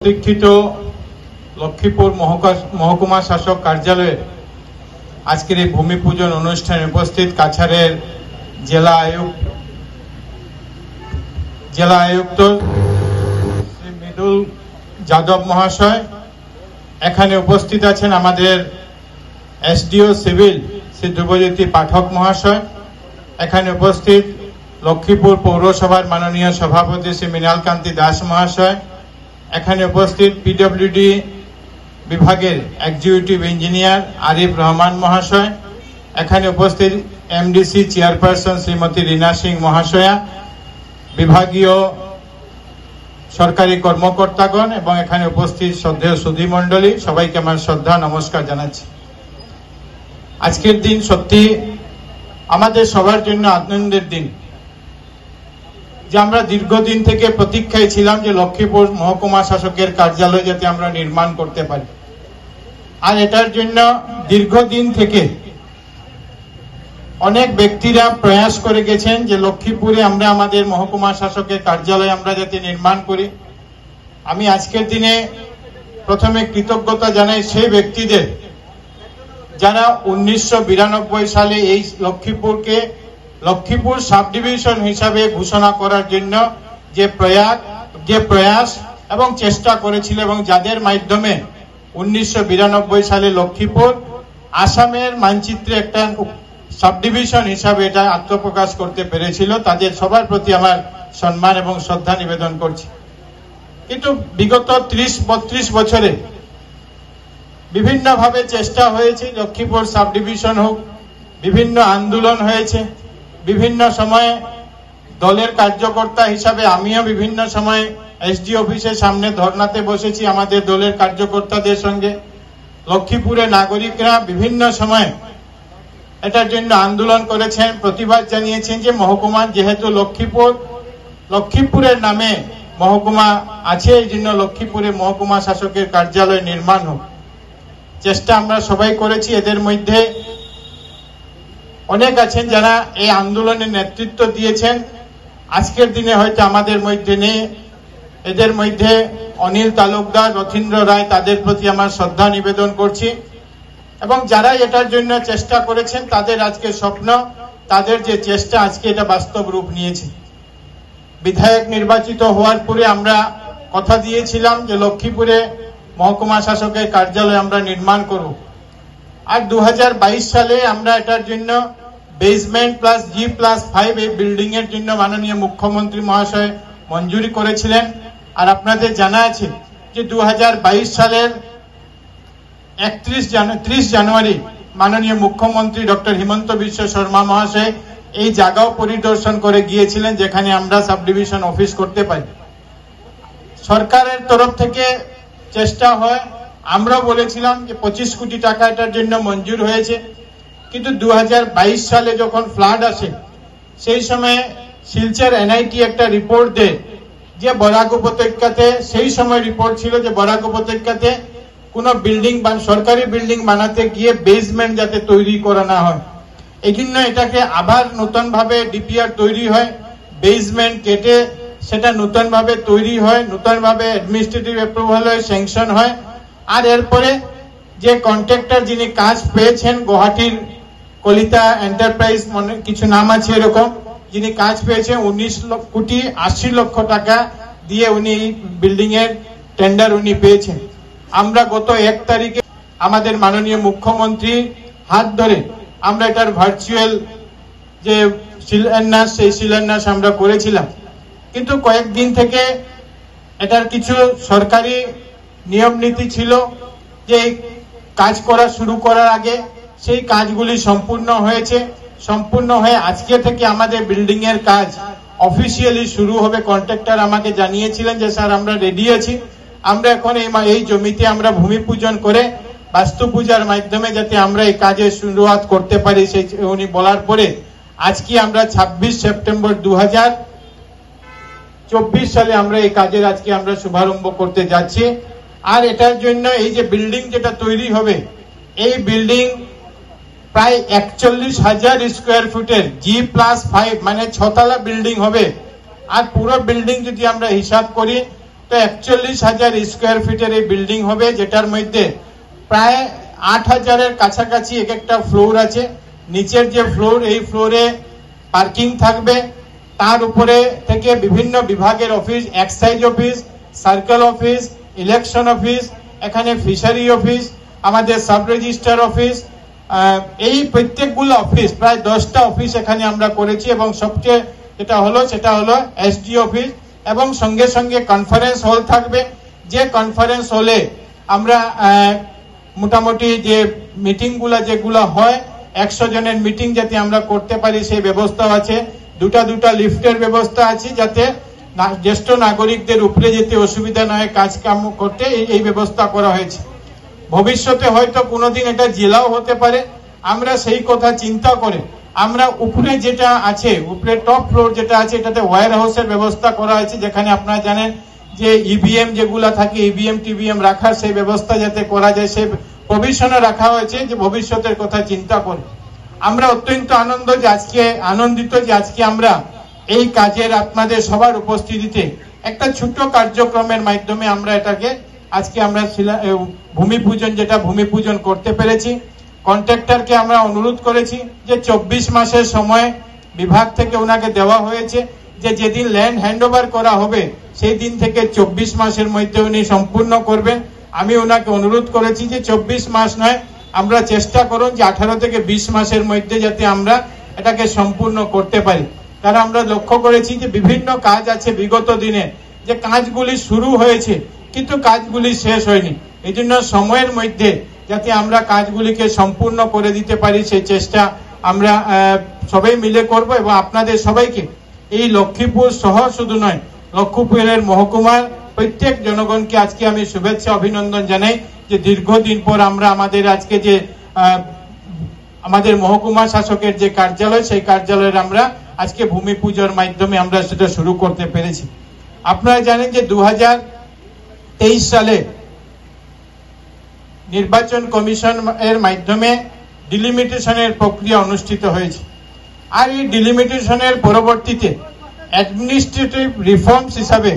প্রতীক্ষিত লক্ষ্মীপুর মহকুমা শাসক কার্যালয়ে আজকের এই ভূমি পূজন অনুষ্ঠানে উপস্থিত কাছাড়ের জেলা আয়ুক্ত শ্রী মৃদুল যাদব মহাশয়, এখানে উপস্থিত আছেন আমাদের এসডিও সিভিল শ্রী ধ্রুবজ্যোতি পাঠক মহাশয়, এখানে উপস্থিত লক্ষ্মীপুর পৌরসভার মাননীয় সভাপতি শ্রী মৃণালকান্তি দাস মহাশয়, এখানে উপস্থিত পিডব্লিউডি বিভাগের এক্সিকিউটিভ ইঞ্জিনিয়ার আরিফ রহমান মহাশয়, এখানে উপস্থিত এমডিসি চেয়ারপারসন শ্রীমতী রীনা সিং মহাশয়া, বিভাগীয় সরকারি কর্মকর্তাগণ এবং এখানে উপস্থিত শ্রদ্ধেয় সুধী মণ্ডলী, সবাইকে আমার শ্রদ্ধা নমস্কার জানাচ্ছি। আজকের দিন সত্যি আমাদের সবার জন্য আনন্দের দিন, যে আমরা দীর্ঘদিন থেকে প্রতীক্ষায় ছিলাম যে লক্ষ্মীপুর মহকুমা শাসকের কার্যালয় যাতে আমরা নির্মাণ করতে পারি। আর এটার জন্য দীর্ঘদিন থেকে অনেক ব্যক্তিরা প্রয়াস করে গেছেন যে লক্ষ্মীপুরে আমরা আমাদের মহকুমা শাসকের কার্যালয় আমরা যাতে নির্মাণ করি। আমি আজকের দিনে প্রথমে কৃতজ্ঞতা জানাই সেই ব্যক্তিদের যারা 1992 সালে এই লক্ষ্মীপুর সাব ডিভিশন হিসাবে ঘোষণা করার জন্য যে প্রয়াস এবং চেষ্টা করেছিল এবং যাদের মাধ্যমে 1992 সালে লক্ষ্মীপুর আসামের মানচিত্রে একটা সাব ডিভিশন হিসাবে এটা আত্মপ্রকাশ করতে পেরেছিল, তাদের সবার প্রতি আমার সম্মান এবং শ্রদ্ধা নিবেদন করছি। কিন্তু বিগত 30-32 বছরে বিভিন্নভাবে চেষ্টা হয়েছে লক্ষ্মীপুর সাব ডিভিশন হোক, বিভিন্ন আন্দোলন হয়েছে, বিভিন্ন সময়ে দলের কার্যকর্তা হিসাবে আমিও বিভিন্ন সময় এসডি অফিসের সামনে ধর্নাতে বসেছি আমাদের দলের কার্যকর্তাদের সঙ্গে। লক্ষ্মীপুরের নাগরিকরা বিভিন্ন সময় এটার জন্য আন্দোলন করেছেন, প্রতিবাদ জানিয়েছেন যে মহকুমা যেহেতু লক্ষ্মীপুরের নামে মহকুমা আছে, এই জন্য লক্ষ্মীপুরে মহকুমা শাসকের কার্যালয় নির্মাণ হোক। চেষ্টা আমরা সবাই করেছি। এদের মধ্যে অনেক আছেন যারা এই আন্দোলনের নেতৃত্ব দিয়েছেন, আজকের দিনে হয়তো আমাদের মধ্যে নেই। এদের মধ্যে অনিল তালুকদার, রথীন্দ্র রায়, তাদের প্রতি আমার শ্রদ্ধা নিবেদন করছি। এবং যারা এটার জন্য চেষ্টা করেছেন তাদের আজকে স্বপ্ন, তাদের যে চেষ্টা আজকে এটা বাস্তব রূপ নিয়েছে। বিধায়ক নির্বাচিত হওয়ার পরে আমরা কথা দিয়েছিলাম যে লক্ষ্মীপুরে মহকুমা শাসকের কার্যালয় আমরা নির্মাণ করব। আর 2022 সালে আমরা এটার জন্য বেসমেন্ট প্লাস G+5 এই বিল্ডিং এর জন্য মাননীয় মুখ্যমন্ত্রী মহাশয় মঞ্জুরি করেছিলেন। আর আপনাদের জানা আছে যে 2022 সালের 30 জানুয়ারি মাননীয় মুখ্যমন্ত্রী ডক্টর হিমন্ত বিশ্ব শর্মা মহাশয় এই জায়গাও পরিদর্শন করে গিয়েছিলেন যেখানে আমরা সাব ডিভিশন অফিস করতে পারি। সরকারের তরফ থেকে চেষ্টা হয়, আমরা বলেছিলাম যে 25 কোটি টাকা এটার জন্য মঞ্জুর হয়েছে। কিন্তু 2022 সালে যখন ফ্লাড আসে সেই সময় শিলচর এনআইটি একটা রিপোর্ট দেয় যে বরাক উপত্যকাতে, সেই সময় রিপোর্ট ছিল যে বরাক উপত্যকাতে কোনো সরকারি বিল্ডিং বানাতে গিয়ে বেসমেন্ট যাতে তৈরি করা না হয়, এই জন্য এটাকে আবার নতুন ভাবে ডিপিআর তৈরি হয়, বেসমেন্ট কেটে সেটা নতুন ভাবে তৈরি হয়, নতুন ভাবে অ্যাডমিনিস্ট্রেটিভ অ্যাপ্রুভাল হয়, স্যাংশন হয়। আর এরপরে যে কন্ট্রাক্টর যিনি কাজ পেয়েছেন গুয়াহাটির কলিতা এন্টারপ্রাইজ কিছু নাম আছে এরকম, যিনি কাজ পেয়েছেন 19,80,00,000 টাকা দিয়ে উনি এই বিল্ডিং এর টেন্ডার উনি পেয়েছেন। আমরা গত 1 তারিখে আমাদের মাননীয় মুখ্যমন্ত্রী হাত ধরে আমরা এটার ভার্চুয়াল যে শিলান্যাস, সেই শিলান্যাস আমরা করেছিলাম। কিন্তু কয়েকদিন থেকে এটার কিছু সরকারি নিয়ম নীতি ছিল যে কাজ করা শুরু করার আগে সেই কাজগুলি সম্পূর্ণ হয়ে আজকে থেকে আমাদের বিল্ডিং এর কাজ অফিসিয়ালি শুরু হবে। কন্ট্রাক্টর আমাকে জানিয়েছিলেন যে স্যার আমরা রেডি আছি, আমরা এখন এই জমিতে আমরা ভূমি পূজন করে বাস্তু পূজার মাধ্যমে যাতে আমরা এই কাজের শুরুয়াত করতে পারি, সেই উনি বলার পরে আজকে আমরা 26 সেপ্টেম্বর 2024 সালে আমরা এই কাজের আজকে আমরা শুভারম্ভ করতে যাচ্ছি। আর এটার জন্য এই যে বিল্ডিং যেটা তৈরি হবে, এই বিল্ডিং প্রায় 41,000 স্কোয়ার ফুটের G+5 মানে 6 তলা বিল্ডিং হবে। আর পুরো বিল্ডিং যদি আমরা হিসাব করি তো 41,000 স্কোয়ার ফিটের এই বিল্ডিং হবে, যেটার মধ্যে প্রায় 8,000-এর কাছাকাছি এক একটা ফ্লোর আছে। নিচের যে ফ্লোর, এই ফ্লোরে পার্কিং থাকবে, তার উপরে থেকে বিভিন্ন বিভাগের office, excise office, circle office, election office, এখানে ফিশারি অফিস, আমাদের সাব রেজিস্ট্রার অফিস, এই প্রত্যেকগুলো অফিস, প্রায় 10টা অফিস এখানে আমরা করেছি। এবং সবচেয়ে সেটা হলো এসডি অফিস, এবং সঙ্গে সঙ্গে কনফারেন্স হল থাকবে। যে কনফারেন্স হলে আমরা মোটামুটি যে মিটিংগুলো যেগুলো হয়, 100 জনের মিটিং যাতে আমরা করতে পারি সেই ব্যবস্থাও আছে। দুটা লিফটের ব্যবস্থা আছে, যাতে জ্যেষ্ঠ নাগরিকদের উপরে যেতে অসুবিধা না হয় কাজ কাম করতে, এই ব্যবস্থা করা হয়েছে। ভবিষ্যতে হয়তো কোনোদিন এটা জেলাও হতে পারে। আমরা সেই কথা চিন্তা করে আমরা উপরে যেটা আছে, উপরে টপ ফ্লোর যেটা আছে, এটাতে ওয়্যার হাউসের ব্যবস্থা করা হয়েছে, যেখানে আপনারা জানেন যে ইভিএম যেগুলা থাকে, ইভিএম টিভিএম রাখার সেই ব্যবস্থা যাতে করা যায়, সেই প্রভিশনে রাখা হয়েছে, যে ভবিষ্যতের কথা চিন্তা করে। আমরা অত্যন্ত আনন্দিত যে আজকে আমরা এই কাজের আপনাদের সবার উপস্থিতিতে একটা ছোট কার্যক্রমের মাধ্যমে আমরা এটাকে আজকে আমরা ভূমি পূজন করতে পেরেছি। কন্ট্রাক্টরকে আমরা অনুরোধ করেছি যে 24 মাসের সময় বিভাগ থেকে ওনাকে দেওয়া হয়েছে, যে যেদিন ল্যান্ড হ্যান্ডওভার করা হবে সেই দিন থেকে 24 মাসের মধ্যে উনি সম্পূর্ণ করবেন। আমি ওনাকে অনুরোধ করেছি যে 24 মাস নয়, আমরা চেষ্টা করুন যে 18 থেকে 20 মাসের মধ্যে যাতে আমরা এটাকে সম্পূর্ণ করতে পারি। কারণ আমরা লক্ষ্য করেছি যে বিভিন্ন কাজ আছে বিগত দিনে, যে কাজগুলি শুরু হয়েছে কিন্তু কাজগুলি শেষ হয়নি। এই জন্য সময়ের মধ্যে যাতে আমরা কাজগুলিকে সম্পূর্ণ করে দিতে পারি সেই চেষ্টা আমরা সবাই মিলে করব। এবং আপনাদের সবাইকে এই লক্ষ্মীপুর শহর শুধু নয়, লক্ষ্মীপুরের মহকুমার প্রত্যেক জনগণকে আজকে আমি শুভেচ্ছা অভিনন্দন জানাই, যে দীর্ঘদিন পর আমরা আমাদের আজকে যে আমাদের মহকুমা শাসকের যে কার্যালয়, সেই কার্যালয়ের আমরা আজকে ভূমি পূজার মাধ্যমে আমরা সেটা শুরু করতে পেরেছি। আপনারা জানেন যে 2023 সালে নির্বাচন কমিশন এর মাধ্যমে ডিলিমিটেশনের প্রক্রিয়া অনুষ্ঠিত হয়েছে। আর এই ডিলিমিটেশনের পরবর্তীতে অ্যাডমিনিস্ট্রেটিভ রিফর্মস হিসাবে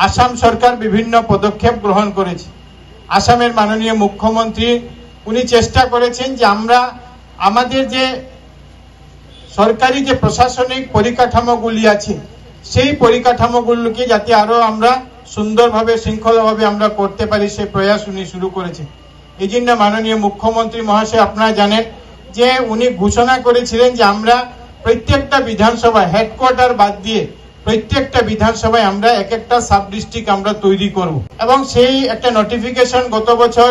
আসাম সরকার বিভিন্ন পদক্ষেপ গ্রহণ করেছে। আসামের মাননীয় মুখ্যমন্ত্রী উনি চেষ্টা করেছেন যে আমরা আমাদের যে সরকারি যে প্রশাসনিক পরিকাঠামোগুলি আছে, সেই পরিকাঠামোগুলোকে যাতে আরো আমরা সুন্দরভাবে শৃঙ্খলাভাবে আমরা করতে পারি, সেই প্রয়াস উনি শুরু করেছেন। এই জন্য মাননীয় মুখ্যমন্ত্রী মহাশয় আপনারা জানেন যে উনি ঘোষণা করেছিলেন যে আমরা প্রত্যেকটা বিধানসভায় হেডকোয়ার্টার বাদ দিয়ে প্রত্যেকটা বিধানসভায় আমরা এক একটা সাব ডিস্ট্রিক্ট আমরা তৈরি করব। এবং সেই একটা নোটিফিকেশন গত বছর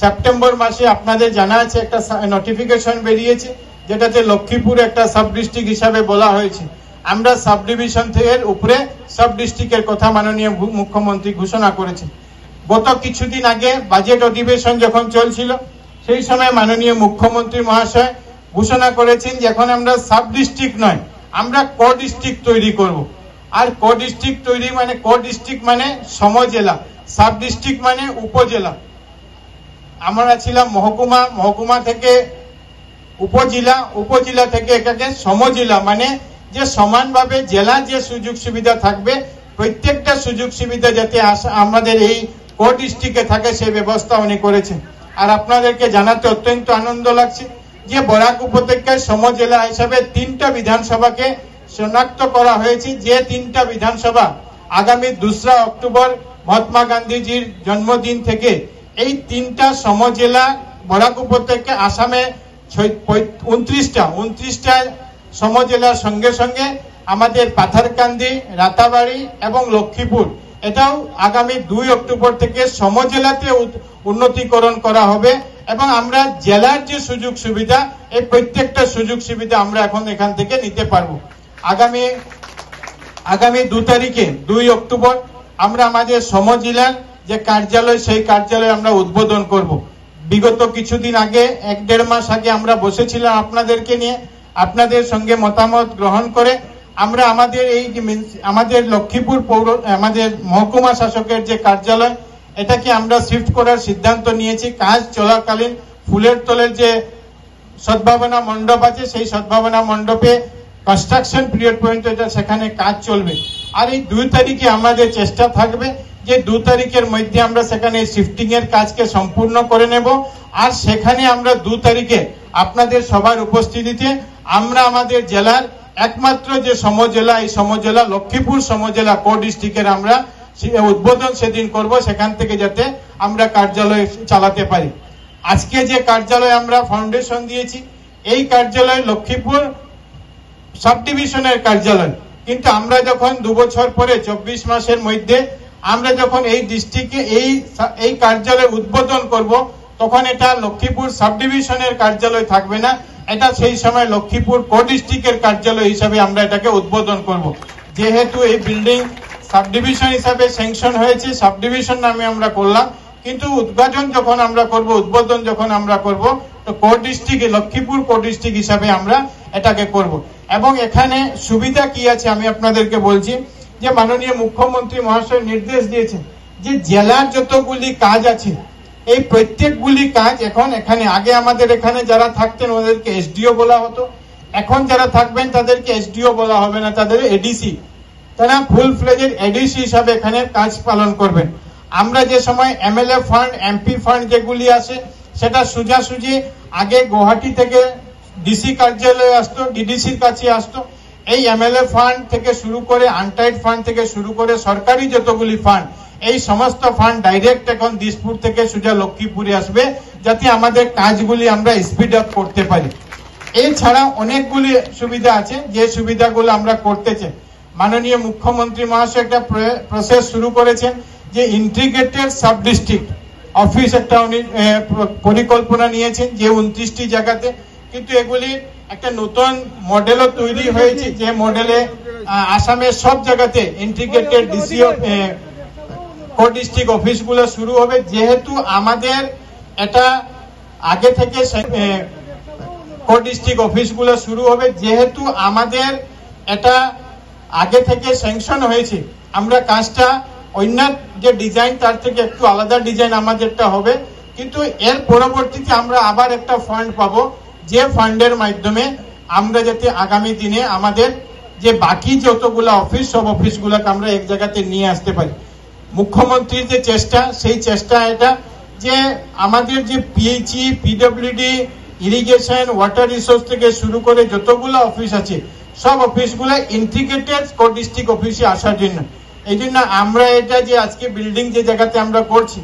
সেপ্টেম্বর মাসে আপনাদের জানা আছে একটা নোটিফিকেশন বেরিয়েছে, যেটাতে লক্ষ্মীপুর একটা সাব ডিস্ট্রিক্ট হিসাবে বলা হয়েছে। আমরা সাব ডিভিশন থেকে উপরে সাব ডিস্ট্রিক্টের কথা মাননীয় মুখ্যমন্ত্রী ঘোষণা করেছেন। গত কিছুদিন আগে বাজেট অধিবেশন যখন চলছিল, সেই সময় মাননীয় মুখ্যমন্ত্রী মহাশয় ঘোষণা করেছেন যে এখন আমরা সাব ডিস্ট্রিক্ট নয়, আমরা কো ডিস্ট্রিক্ট তৈরি করব। আর কো ডিস্ট্রিক্ট তৈরি মানে, কো ডিস্ট্রিক্ট মানে সমজেলা, সাব ডিস্ট্রিক্ট মানে উপজেলা। আমরা ছিলাম মহকুমা, মহকুমা থেকে উপজেলা, উপজেলা থেকে এটাকে সমজেলা, মানে যে সমানভাবে জেলা যে সুযোগ সুবিধা থাকবে, প্রত্যেকটা সুযোগ সুবিধা যাতে আমাদের এই কো ডিস্ট্রিক্টে থাকে সেই ব্যবস্থা উনি করেছেন। আর আপনাদেরকে জানাতে অত্যন্ত আনন্দ লাগছে যে বরাক উপত্যকায় সমজেলা হিসাবে 3টা বিধানসভাকে শনাক্ত করা হয়েছে, যে 3টা বিধানসভা আগামী 2রা অক্টোবর মহাত্মা গান্ধীজির জন্মদিন থেকে এই 3টা সমজেলা বরাক উপত্যকা আসামে 29টা সমজেলার সঙ্গে সঙ্গে আমাদের পাথারকান্দি, রাতাবাড়ি এবং লক্ষ্মীপুর, এটাও আগামী 2 অক্টোবর থেকে সমজেলাতে উন্নতিকরণ করা হবে। এবং আমরা জেলার যে সুযোগ সুবিধা, এই প্রত্যেকটা সুযোগ সুবিধা আমরা এখন এখান থেকে নিতে পারবো। আগামী 2 তারিখে 2 অক্টোবর আমরা আমাদের সমজেলার যে কার্যালয়, সেই কার্যালয় আমরা উদ্বোধন করব। বিগত কিছুদিন আগে 1-1.5 মাস আগে আমরা বসেছিলাম আপনাদেরকে নিয়ে, আপনাদের সঙ্গে মতামত গ্রহণ করে আমরা আমাদের এই আমাদের লক্ষ্মীপুর আমাদের মহকুমা শাসকের যে কার্যালয়, এটাকে আমরা শিফট করার সিদ্ধান্ত নিয়েছি। কাজ চলাকালীন ফুলের তলের যে সদ্ভাবনা মণ্ডপ আছে, সেই সদ্ভাবনা মণ্ডপে কনস্ট্রাকশন পিরিয়ড পর্যন্ত এটা সেখানে কাজ চলবে। আর এই 2 তারিখে আমাদের চেষ্টা থাকবে যে 2 তারিখের মধ্যে আমরা সেখানে শিফটিং এর কাজকে সম্পূর্ণ করে নেব। আর সেখানে আমরা 2 তারিখে আপনাদের সবার উপস্থিতিতে আমরা আমাদের জেলার একমাত্র যে সমজেলা, এই সমজেলা লক্ষ্মীপুর সমজেলা কো ডিস্ট্রিক্টের আমরা উদ্বোধন সেদিন করব, সেখান থেকে যাতে আমরা কার্যালয় চালাতে পারি। আজকে যে কার্যালয় আমরা ফাউন্ডেশন দিয়েছি, এই কার্যালয় লক্ষ্মীপুর সাব ডিভিশনের কার্যালয়, কিন্তু আমরা যখন 2 বছর পরে 24 মাসের মধ্যে আমরা যখন এই ডিস্ট্রিক্টে এই কার্যালয় উদ্বোধন করব, তখন এটা লক্ষ্মীপুর সাব ডিভিশনের কার্যালয় থাকবে না, এটা সেই সময় লক্ষ্মীপুর কো ডিস্ট্রিক্টের কার্যালয় হিসাবে আমরা এটাকে উদ্বোধন করব। যেহেতু এই বিল্ডিং সাব ডিভিশন হিসাবে স্যাংশন হয়েছে, সাব ডিভিশন নামে আমরা করলাম, কিন্তু উদ্বোধন যখন আমরা করব তো কো ডিস্ট্রিক্ট, লক্ষ্মীপুর কো ডিস্ট্রিক্ট হিসাবে আমরা এটাকে করব। এবং এখানে সুবিধা কি আছে আমি আপনাদেরকে বলছি, যে মাননীয় মুখ্যমন্ত্রী মহাশয় নির্দেশ দিয়েছেন যে জেলার যতগুলি কাজ আছে, এই প্রত্যেকগুলি কাজ এখন এখানে, আগে আমাদের এখানে যারা থাকতেন ওদেরকে এসডিও বলা হতো, এখন যারা থাকবেন তাদেরকে এসডিও বলা হবে না, তাদের এডিসি, তারা ফুল ফ্লেজেড এডিসি হিসাবে এখানে কাজ পালন করবেন। আমরা যে সময় এমএলএ ফান্ড, এমপি ফান্ড যেগুলি আছে, সেটা সোজাসুজি আগে গুয়াহাটি থেকে ডিসি কার্যালয়ে আসতো, ডিডিসির কাছে আসতো। এই এমএলএ ফান্ড থেকে শুরু করে, আনটাইড ফান্ড থেকে শুরু করে সরকারি যতগুলি ফান্ড, এই সমস্ত ফান্ড ডাইরেক্ট এখন দিসপুর থেকে সোজা লক্ষ্মীপুরে আসবে, যাতে আমাদের কাজগুলি আমরা স্পিড আপ করতে পারি। এছাড়া অনেকগুলি সুবিধা আছে, যে সুবিধাগুলো আমরা করতে চাই। মাননীয় মুখ্যমন্ত্রী মহাশয় একটা প্রসেস শুরু করেছেন, যে ইন্টিগ্রেটেড সাব ডিস্ট্রিক্ট অফিস একটা উনি পরিকল্পনা নিয়েছেন, যে 29টি জায়গাতে, কিন্তু এগুলি একটা নতুন মডেলও তৈরি হয়েছে, যে মডেলে আসামের সব জায়গাতে ইন্টিগ্রেটেড ডিসিও কো ডিস্ট্রিক্ট অফিসগুলো শুরু হবে। যেহেতু আমাদের এটা আগে থেকে কো ডিস্ট্রিক্ট অফিসগুলো শুরু হবে, যেহেতু আমাদের এটা আগে থেকে স্যাংশন হয়েছে, আমরা কাজটা অন্য যে ডিজাইন তার থেকে একটু আলাদা ডিজাইন আমাদেরটা হবে, কিন্তু এর পরবর্তীতে আমরা আবার একটা ফান্ড পাবো, যে ফান্ডের মাধ্যমে আমরা যাতে আগামী দিনে আমাদের যে বাকি যতগুলো অফিস, সব অফিসগুলোকে আমরা এক জায়গাতে নিয়ে আসতে পারি। মুখ্যমন্ত্রীর যে চেষ্টা, সেই চেষ্টা এটা যে আমাদের যে PHE, PWD, irrigation, water resource থেকে শুরু করে যতগুলো অফিস আছে, সব অফিসগুলো ইন্টিগ্রেটেড কো ডিস্ট্রিক্ট অফিসে আসার জন্য। এই জন্য আমরা এটা যে আজকে বিল্ডিং যে জায়গাতে আমরা করছি,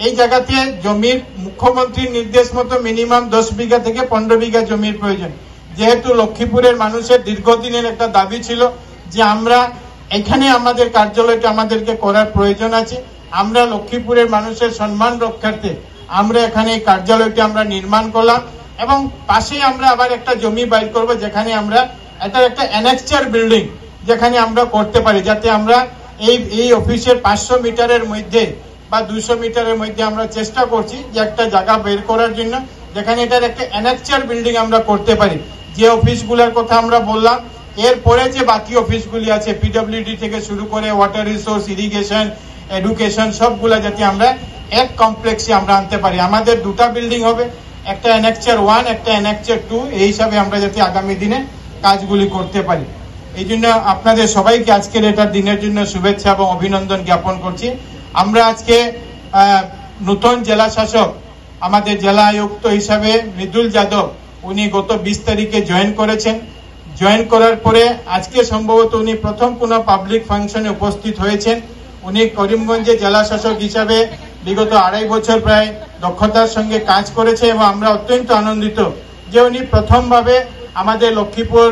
এই জায়গাতে জমির মুখ্যমন্ত্রীর নির্দেশ মতো মিনিমাম 10 বিঘা থেকে 15 বিঘা জমির প্রয়োজন। যেহেতু লক্ষ্মীপুরের মানুষের দীর্ঘদিনের একটা দাবি ছিল যে আমরা এখানে আমাদের কার্যালয়টা আমাদেরকে করার প্রয়োজন আছে, আমরা লক্ষ্মীপুরের মানুষের সম্মান রক্ষার্থে আমরা এখানে এই কার্যালয়টি আমরা নির্মাণ করলাম। এবং পাশেই আমরা আবার একটা জমি বাইর করব, যেখানে আমরা এটা একটা অ্যানেক্সচার বিল্ডিং যেখানে আমরা করতে পারি, যাতে আমরা এই অফিসের 500 মিটারের মধ্যে বা 200 মিটারের মধ্যে আমরা চেষ্টা করছি যে একটা জায়গা বের করার জন্য, যেখানে এটার একটা অ্যানেক্সচার বিল্ডিং আমরা করতে পারি। যে অফিসগুলোর কথা আমরা বললাম, এরপরে যে বাকি অফিসগুলি আছে, পিডব্লিউডি থেকে শুরু করে ওয়াটার রিসোর্স, ইরিগেশন, এডুকেশন, সবগুলা যাতে আমরা এক কমপ্লেক্সে আমরা আনতে পারি। আমাদের 2টা বিল্ডিং হবে, একটা অ্যানেক্সচার 1, একটা অ্যানেক্সচার 2, এই হিসাবে আমরা যাতে আগামী দিনে কাজগুলি করতে পারি। এই জন্য আপনাদের সবাইকে আজকের এটা দিনের জন্য শুভেচ্ছা এবং অভিনন্দন জ্ঞাপন করছি। আমরা আজকে নতুন জেলা শাসক, আমাদের জেলা আয়ুক্ত হিসাবে মৃদুল যাদব, উনি গত 20 তারিখে জয়েন করেছেন। জয়েন করার পরে আজকে সম্ভবত উনি প্রথম কোনো পাবলিক ফাংশনে উপস্থিত হয়েছেন। উনি করিমগঞ্জে জেলা শাসক হিসাবে বিগত 2.5 বছর প্রায় দক্ষতার সঙ্গে কাজ করেছে, এবং আমরা অত্যন্ত আনন্দিত যে উনি প্রথমভাবে আমাদের লক্ষ্মীপুর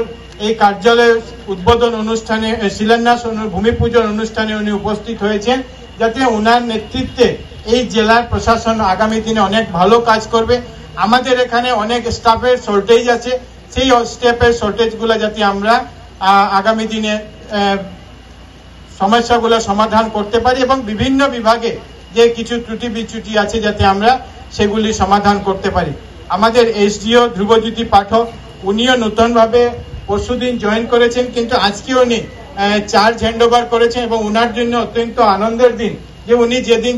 এই কার্যালয় উদ্বোধন অনুষ্ঠানে, শিলান্যাস ভূমি পূজন অনুষ্ঠানে উনি উপস্থিত হয়েছেন, যাতে ওনার নেতৃত্বে এই জেলার প্রশাসন আগামী দিনে অনেক ভালো কাজ করবে। আমাদের এখানে অনেক স্টাফের শর্টেজ আছে, সেই স্টাফের শর্টেজগুলো যাতে আমরা আগামী দিনে সমস্যাগুলো সমাধান করতে পারি, এবং বিভিন্ন বিভাগে যে কিছু ত্রুটি বিচ্যুতি আছে যাতে আমরা সেগুলি সমাধান করতে পারি। আমাদের এসডিও ধ্রুবজ্যোতি পাঠক, উনিও নতুনভাবে পরশুদিন জয়েন করেছেন, কিন্তু আজকে উনি চার্জ হ্যান্ডওভার করেছেন, এবং ওনার জন্য অত্যন্ত আনন্দের দিন যে উনি যেদিন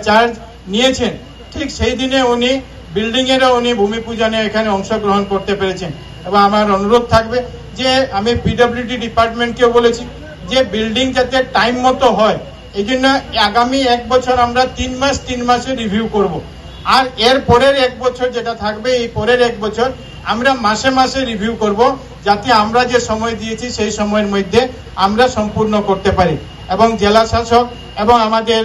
চার্জ নিয়েছেন, ঠিক সেই দিনে উনি বিল্ডিং এরও উনি ভূমি পূজনে এখানে অংশগ্রহণ করতে পেরেছেন। এবং আমার অনুরোধ থাকবে যে আমি পিডব্লিউডি ডিপার্টমেন্টকেও বলেছি যে বিল্ডিং যাতে টাইম মতো হয়, এই জন্য আগামী 1 বছর আমরা 3 মাসে রিভিউ করব। আর এর পরের 1 বছর যেটা থাকবে, এই পরের 1 বছর আমরা মাসে মাসে রিভিউ করব, যাতে আমরা যে সময় দিয়েছি সেই সময়ের মধ্যে আমরা সম্পূর্ণ করতে পারি। এবং জেলা শাসক এবং আমাদের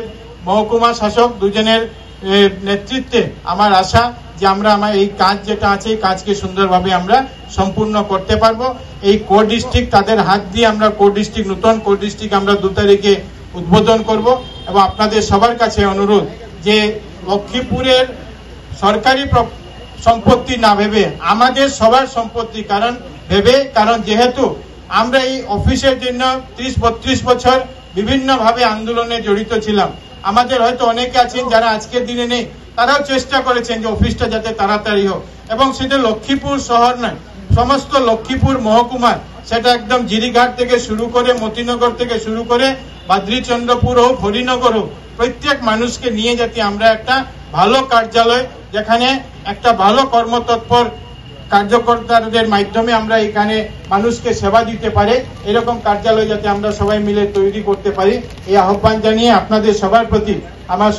মহকুমা শাসক দুজনের নেতৃত্বে আমার আশা যে আমরা এই কাজ যেটা আছে এই কাজকে সুন্দরভাবে আমরা সম্পূর্ণ করতে পারবো। এই কোর ডিস্ট্রিক্ট তাদের হাত দিয়ে আমরা কোর ডিস্ট্রিক্ট, নতুন কোর ডিস্ট্রিক্ট আমরা 2 তারিখে উদ্বোধন করব। এবং আপনাদের সবার কাছে অনুরোধ যে লক্ষ্মীপুরের সরকারি সম্পত্তি না ভেবে আমাদের সবার সম্পত্তি কারণ যেহেতু আমরা এই অফিসের জন্য 30-32 বছর বিভিন্নভাবে আন্দোলনে জড়িত ছিলাম। আমাদের হয়তো অনেকে আছেন যারা আজকের দিনে নেই, তারাও চেষ্টা করেছেন যে অফিসটা যাতে তাড়াতাড়ি হোক। এবং সেটা লক্ষ্মীপুর শহর নয়, সমস্ত লক্ষ্মীপুর মহকুমা, সেটা একদম জিরিঘাট থেকে শুরু করে মতিনগর থেকে শুরু করে বাদ্রিচন্দ্রপুর হোক, হরিনগর হোক, প্রত্যেক মানুষকে নিয়ে যাতে আমরা একটা ভালো কার্যালয়, যেখানে একটা ভালো কর্মতৎপর কার্যকর্তাদের মাধ্যমে আমরা এখানে মানুষকে সেবা দিতে পারে, এরকম কার্যালয় যাতে আমরা সবাই মিলে তৈরি করতে পারি, এই আহ্বান জানিয়ে আপনাদের সবার প্রতি আমার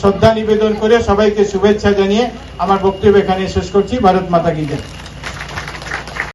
শ্রদ্ধা নিবেদন করে সবাইকে শুভেচ্ছা জানিয়ে আমার বক্তব্য এখানে শেষ করছি। ভারত মাতা কি জয়।